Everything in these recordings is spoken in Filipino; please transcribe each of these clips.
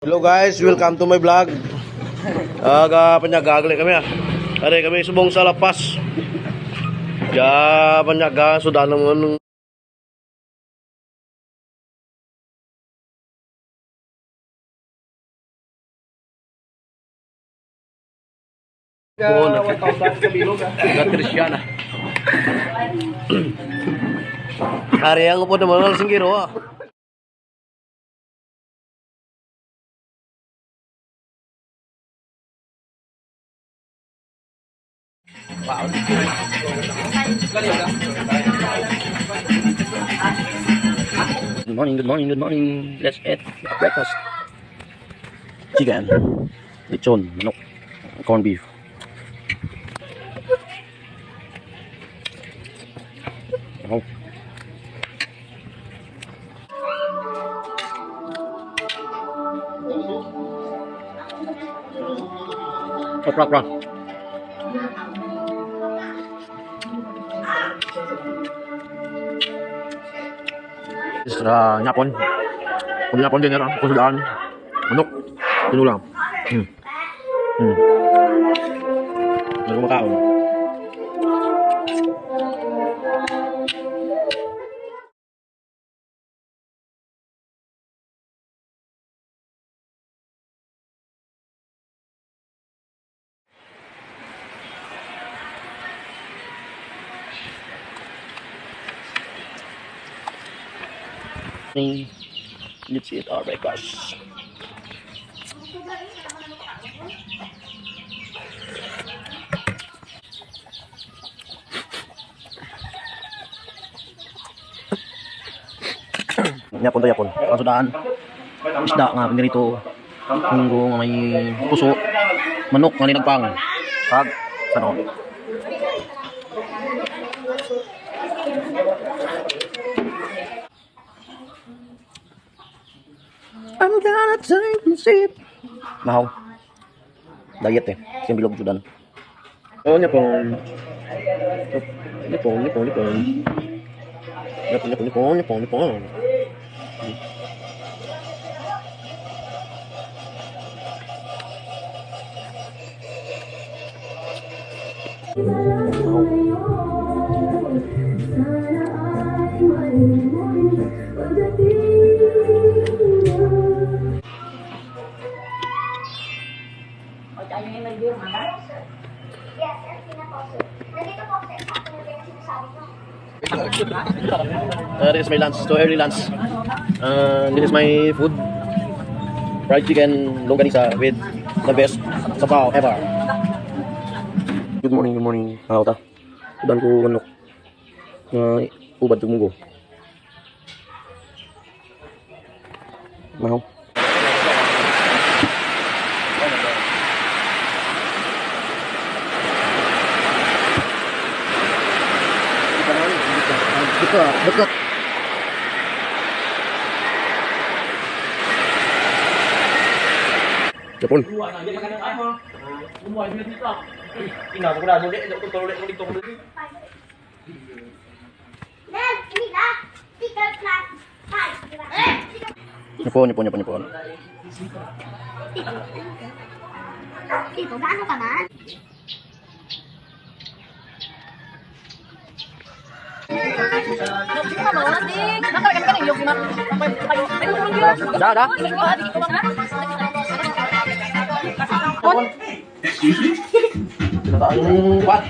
Hello guys, welcome to my vlog. Panyaga kami ah. Are kami subong sa lapas. Panyaga sudah naman. Kristiana. Hari yang po naman singgiro ah. Good morning. Let's eat breakfast. Chicken, lechon, manok, corned beef. Oh. Run. Nyapon. Kung nyapon din nila, kusudaan. Manok. Tinulang. Hindi ko makaon. Let's eat our breakfast. Yapon. Ang sudaan. Isda nga pinirito. Munggo nga may puso. Manok nga ninagpang. Pag ano? I'm gonna take a sip. Mahaw. Diet eh. Kasi bilog sudan. Oh, nyapon. Nyapon. This is my lunch, so early lunch. This is my food. Fried chicken, longganisa with the best sabaw ever. Good morning. Ta. Udan ko manok. Ubad yung munggo. Mahaw. Dekat. Japon. Nyapon. Tito, gaano ka na? Dah. Ang kuat.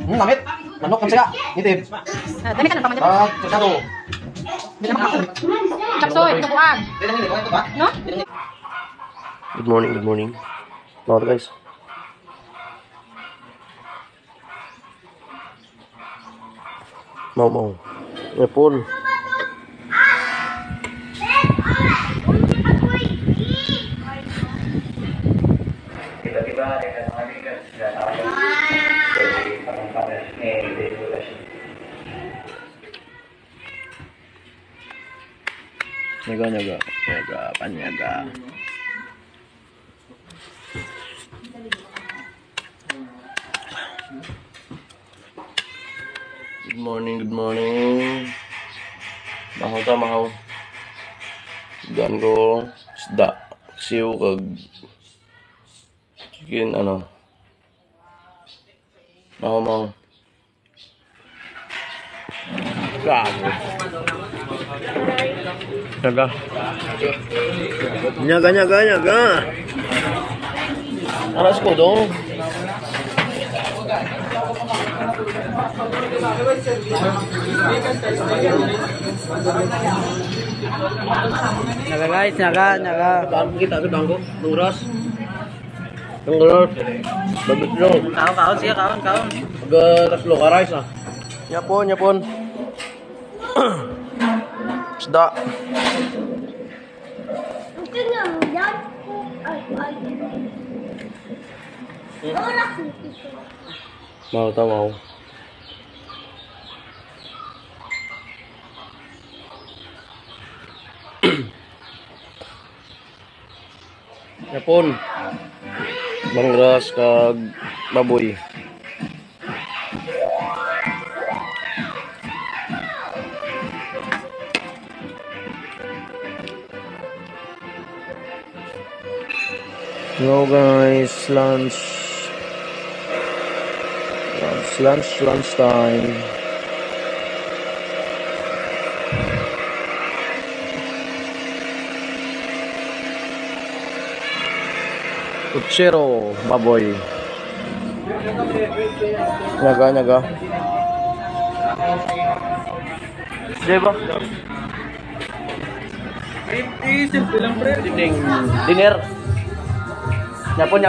Namit. Manok kan siya. Ngitib. Dami ka na pamanjat. Satu. Chapsoy, tubuan. No? Good morning. Mga guys. Mau. Nyapon. Tiba-tiba ada yang mengambilkan senjata dari panas Nyaga, panyaga. Good morning. Mahal. Dan ko isda. paksiw kag chicken ano. Mau. Gago. Nyaga. Aras ko dong. Naga guys, naga. Daan kita sa dangko, nuras. Nuras. Babit dong. Kaon siya, kaon. Tatlo ka rice ah. Yapon. Isda. Mau. Yapon. Mangras kag baboy. Hello guys, lunch time. Kutsero, baboy. Nyaga. Diba? Dinner. Nyapon.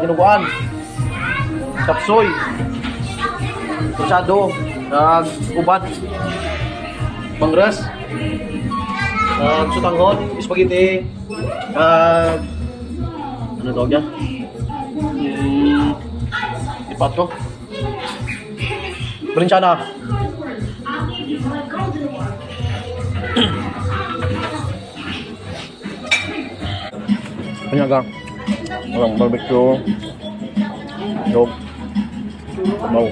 Dinuguan. Kapsoy. Puchado. Ubad. Mangras. Sutanghon. Spaghetti. Ano tawag yan? Ipat ko. Berencana. Penyaga. Orang barbecue. Dog. Mau.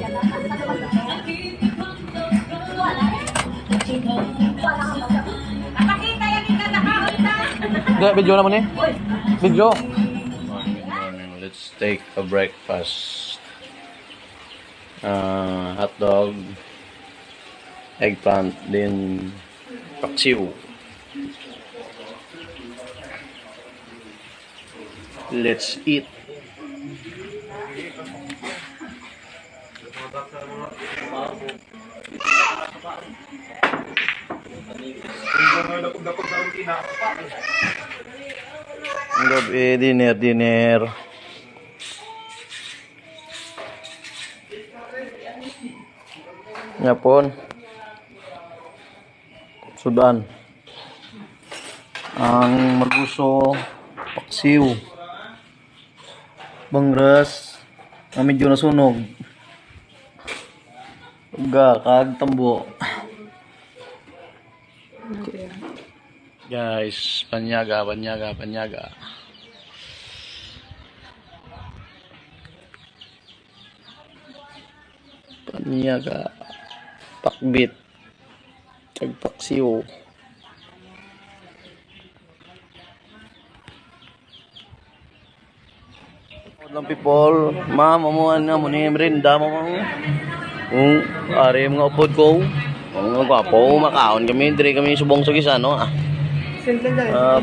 Gak video naman eh. Video. Let's take a breakfast. Hot dog, eggplant, then paksiw. Let's eat. Gabi, dinner. Yapon. Sudan. Ang maguso, paksiw. Bangras, na medyo nasunog. Kag tambo. Guys, panyaga. Pakbit. Kag paksiw. Lang people, ma'am, amuan nga mo ni merinda mo kung ari mga upod ko. Mga gwapo, makaon kami, dire kami subong sa gisa, no?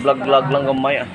Vlog lang gamay ah.